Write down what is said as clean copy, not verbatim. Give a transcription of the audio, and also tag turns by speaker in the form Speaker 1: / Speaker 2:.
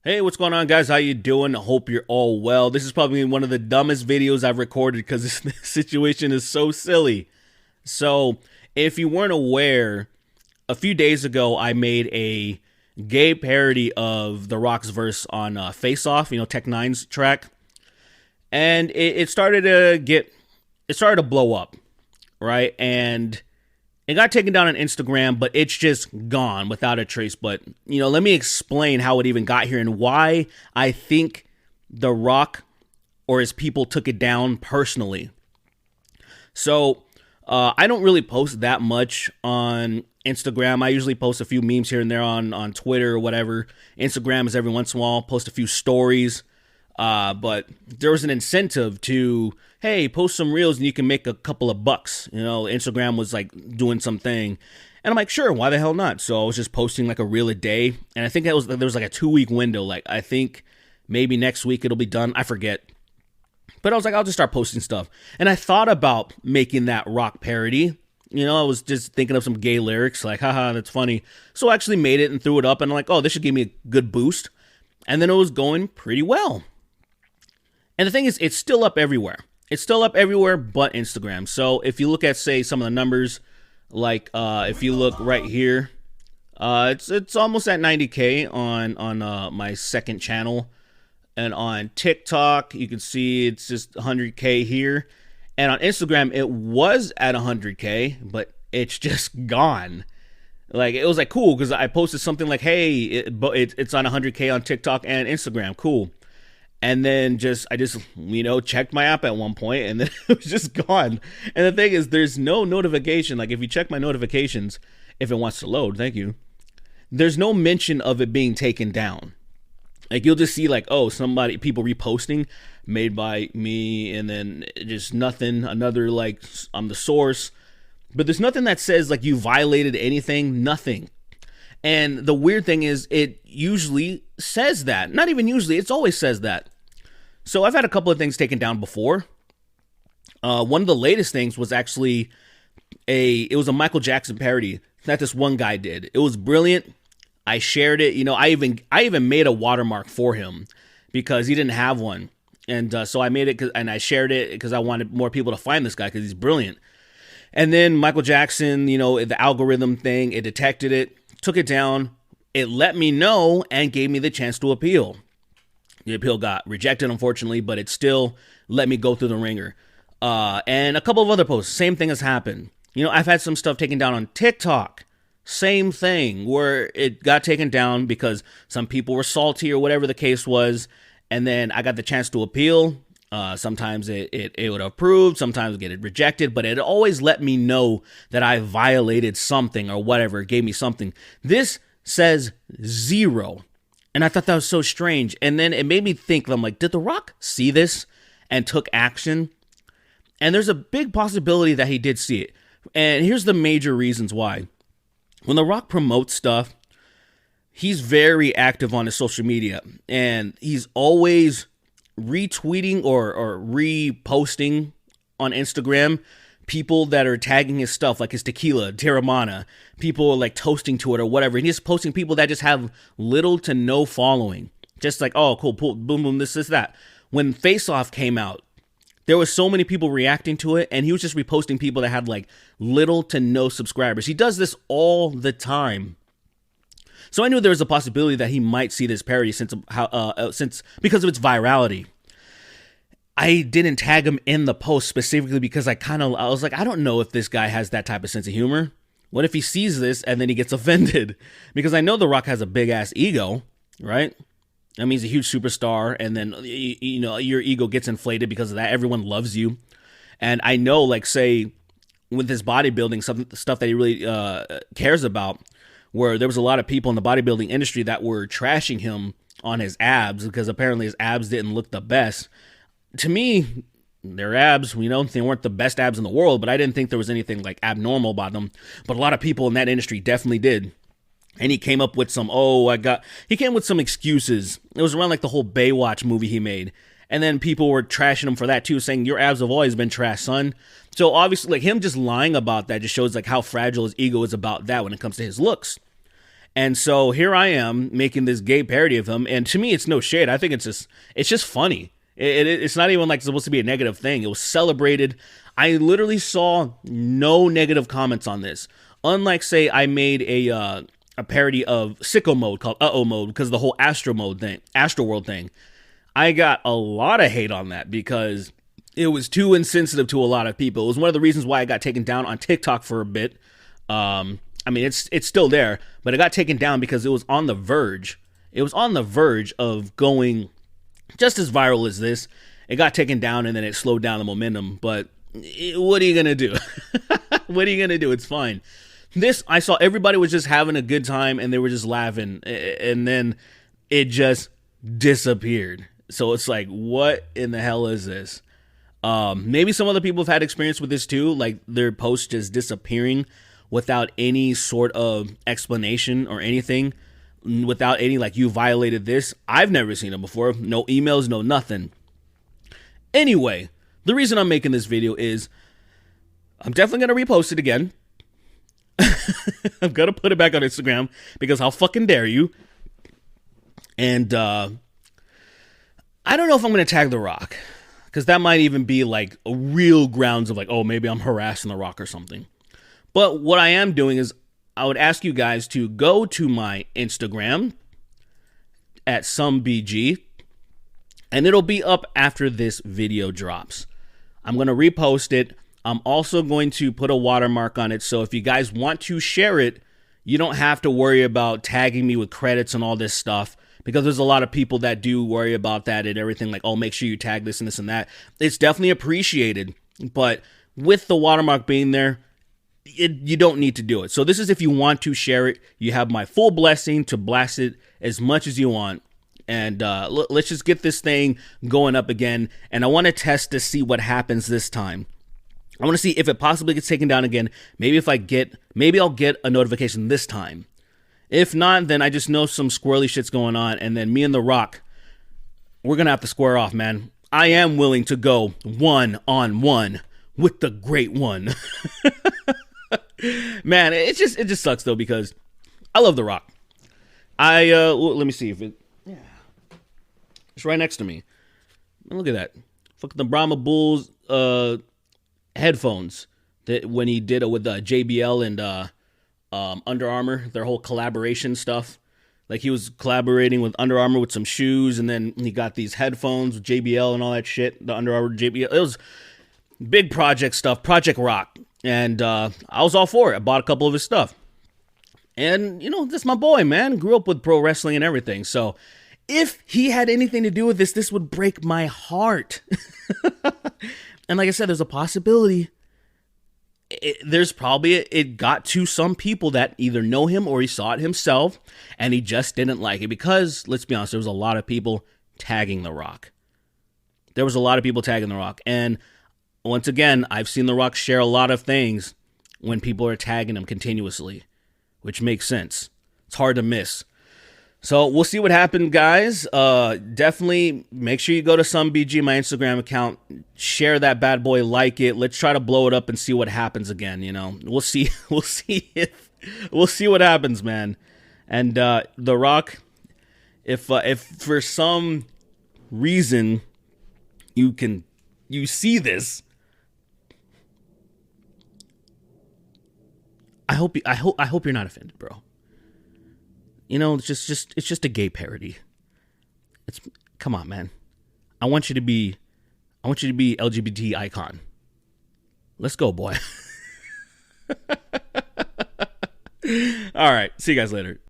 Speaker 1: Hey, what's going on, guys? How you doing? I hope you're all well. This is probably one of the dumbest videos I've recorded because this situation is so silly. So, if you weren't aware, a few days ago I made a gay parody of The Rock's verse on Face Off, Tech Nine's track, and it started to blow up, right? And it got taken down on Instagram, but it's just gone without a trace. But, let me explain how it even got here and why I think The Rock or his people took it down personally. So, I don't really post that much on Instagram. I usually post a few memes here and there on Twitter or whatever. Instagram is every once in a while, post a few stories. But there was an incentive to, hey, post some reels and you can make a couple of bucks. Instagram was like doing something. And I'm like, sure, why the hell not? So I was just posting like a reel a day. And I think there was like a 2-week window. Like, I think maybe next week it'll be done. I forget. But I was like, I'll just start posting stuff. And I thought about making that rock parody. I was just thinking of some gay lyrics, like, haha, that's funny. So I actually made it and threw it up. And I'm like, oh, this should give me a good boost. And then it was going pretty well. And the thing is, it's still up everywhere. It's still up everywhere but Instagram. So if you look at, say, some of the numbers, like if you look right here, it's almost at 90K on my second channel. And on TikTok, you can see it's just 100K here. And on Instagram, it was at 100K, but it's just gone. Like, it was like cool because I posted something like, hey, it's on 100K on TikTok and Instagram. Cool. And then I just checked my app at one point and then it was just gone. And the thing is, there's no notification. Like, if you check my notifications, if it wants to load, thank you, there's no mention of it being taken down. Like, you'll just see like, oh, people reposting made by me, and then just nothing, another like, I'm the source. But there's nothing that says like you violated anything, nothing. And the weird thing is, it usually says that. Not even usually, it's always says that. So I've had a couple of things taken down before. One of the latest things was actually it was a Michael Jackson parody that this one guy did. It was brilliant. I shared it. I even made a watermark for him because he didn't have one. And so I made it and I shared it because I wanted more people to find this guy because he's brilliant. And then Michael Jackson, the algorithm thing, it detected it, took it down. It let me know and gave me the chance to appeal. The appeal got rejected, unfortunately, but it still let me go through the ringer. And a couple of other posts, same thing has happened. I've had some stuff taken down on TikTok. Same thing, where it got taken down because some people were salty or whatever the case was. And then I got the chance to appeal. Sometimes it would approve, sometimes it get it rejected, but it always let me know that I violated something or whatever. It gave me something. This says 0. And I thought that was so strange. And then it made me think, I'm like, did The Rock see this and took action? And there's a big possibility that he did see it. And here's the major reasons why. When The Rock promotes stuff, he's very active on his social media. And he's always retweeting or reposting on Instagram people that are tagging his stuff, like his tequila, Terramana, people like toasting to it or whatever. And he's posting people that just have little to no following. Just like, oh, cool, boom, boom, this, that. When Face Off came out, there was so many people reacting to it, and he was just reposting people that had like little to no subscribers. He does this all the time. So I knew there was a possibility that he might see this parody since because of its virality. I didn't tag him in the post specifically because I was like, I don't know if this guy has that type of sense of humor. What if he sees this and then he gets offended? Because I know The Rock has a big ass ego, right? I mean, he's a huge superstar, and then, your ego gets inflated because of that. Everyone loves you. And I know, like, say, with his bodybuilding, stuff that he really cares about, where there was a lot of people in the bodybuilding industry that were trashing him on his abs because apparently his abs didn't look the best. To me, their abs, they weren't the best abs in the world, but I didn't think there was anything like abnormal about them. But a lot of people in that industry definitely did. And he came up with he came with some excuses. It was around like the whole Baywatch movie he made. And then people were trashing him for that too, saying your abs have always been trash, son. So obviously, like, him just lying about that just shows like how fragile his ego is about that when it comes to his looks. And so here I am making this gay parody of him, and to me, it's no shade. I think it's just funny. It's not even like supposed to be a negative thing. It was celebrated. I literally saw no negative comments on this. Unlike, say, I made a parody of Sicko Mode called Uh-Oh Mode because of the whole Astro World thing. I got a lot of hate on that because it was too insensitive to a lot of people. It was one of the reasons why I got taken down on TikTok for a bit. I mean, it's still there, but it got taken down because it was on the verge. It was on the verge of going just as viral as this. It got taken down and then it slowed down the momentum. But what are you going to do? What are you going to do? It's fine. This, I saw everybody was just having a good time and they were just laughing. And then it just disappeared. So it's like, what in the hell is this? Maybe some other people have had experience with this too. Like their post just disappearing without any sort of explanation or anything, without any, like, you violated this. I've never seen it before. No emails, no nothing. Anyway, the reason I'm making this video is I'm definitely going to repost it again. I'm going to put it back on Instagram because how fucking dare you? And I don't know if I'm going to tag The Rock because that might even be like a real grounds of like, oh, maybe I'm harassing The Rock or something. But what I am doing is I would ask you guys to go to my Instagram at somebg, and it'll be up after this video drops. I'm going to repost it. I'm also going to put a watermark on it, so if you guys want to share it, you don't have to worry about tagging me with credits and all this stuff, because there's a lot of people that do worry about that and everything, like, oh, make sure you tag this and this and that. It's definitely appreciated, but with the watermark being there, you don't need to do it. So this is if you want to share it. You have my full blessing to blast it as much as you want. And let's just get this thing going up again. And I want to test to see what happens this time. I want to see if it possibly gets taken down again. Maybe I'll get a notification this time. If not, then I just know some squirrely shit's going on. And then me and The Rock, we're going to have to square off, man. I am willing to go one-on-one with the great one. Man, it just sucks though because I love The Rock. Let me see if it. Yeah, it's right next to me. Look at that. Fuck the Brahma Bulls headphones that when he did it with JBL and Under Armour, their whole collaboration stuff. Like he was collaborating with Under Armour with some shoes, and then he got these headphones with JBL and all that shit. The Under Armour JBL. It was big project stuff, Project Rock. And I was all for it. I bought a couple of his stuff. And, you know, that's my boy, man. Grew up with pro wrestling and everything. So if he had anything to do with this would break my heart. And like I said, there's a possibility. It got to some people that either know him or he saw it himself. And he just didn't like it. Because, let's be honest, there was a lot of people tagging The Rock. And once again, I've seen The Rock share a lot of things when people are tagging him continuously, which makes sense. It's hard to miss. So we'll see what happens, guys. Definitely make sure you go to SomeBG, my Instagram account, share that bad boy, like it. Let's try to blow it up and see what happens again. You know, we'll see. We'll see what happens, man. And The Rock, if for some reason you see this. I hope you're not offended, bro. You know, it's just a gay parody. Come on, man. I want you to be LGBT icon. Let's go, boy. All right. See you guys later.